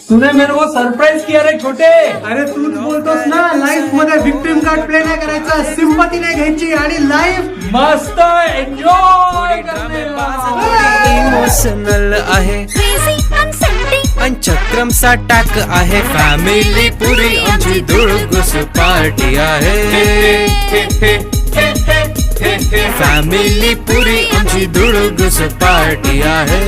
तूने मेरे को सरप्राइज किया रे छोटे. अरे तूच बोलतोस ना, लाईफ मध्ये विक्टिम कार्ड प्ले नाही करायचा, सिंपती नाही घ्यायची आणि लाईफ मस्त एन्जॉय इमोशनल आहे आणि चक्रमचा टाक आहे. फॅमिली पुरी आमची धुळगुस पार्टी आहे. फॅमिली पुरी आमची धुळगुस पार्टी आहे.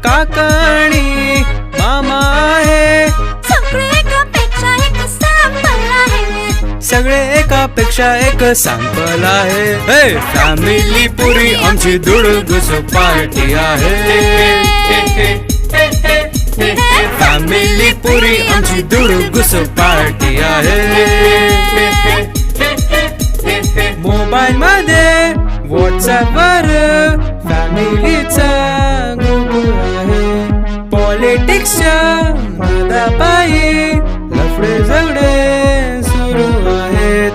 काकाणी मामा आहे, सगळे एकापेक्षा एक सॅम्पल आहे. हे फॅमिली पुरी आमची धुळगुस पार्टी आहे. फॅमिली पुरी आमची धुळगुस पार्टी आहे. मोबाईल मध्ये व्हॉट्सअप वर फॅमिलीचा ग्रुप आहे. पॉलिटिक्सच्या नादापायी लफडे झगडे सुरू आहेत.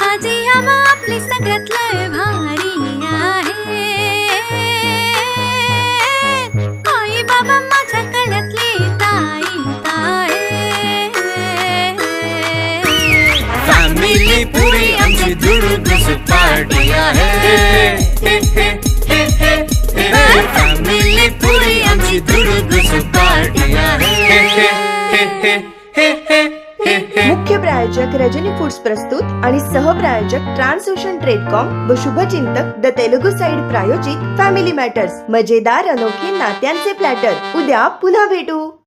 आजी आम्हा आपली सगळ्यात लय भारी आहे. आई बाबा माझ्या गळ्यातली ताईत आहे. फॅमिली पुरी आमची धुळगुस पार्टी आहे. फॅमिली पुरी आमची धुळगुस पार्टी आहे. मुख्य प्रायोजक रजनी फूड्स प्रस्तुत आणि सहप्रायोजक ट्रान्सओशन ट्रेडकॉम व शुभचिंतक द तेलुगू साइड प्रायोजित फॅमिली मॅटर्स. मजेदार अनोखे नात्यांचे प्लॅटर. उद्या पुन्हा भेटू.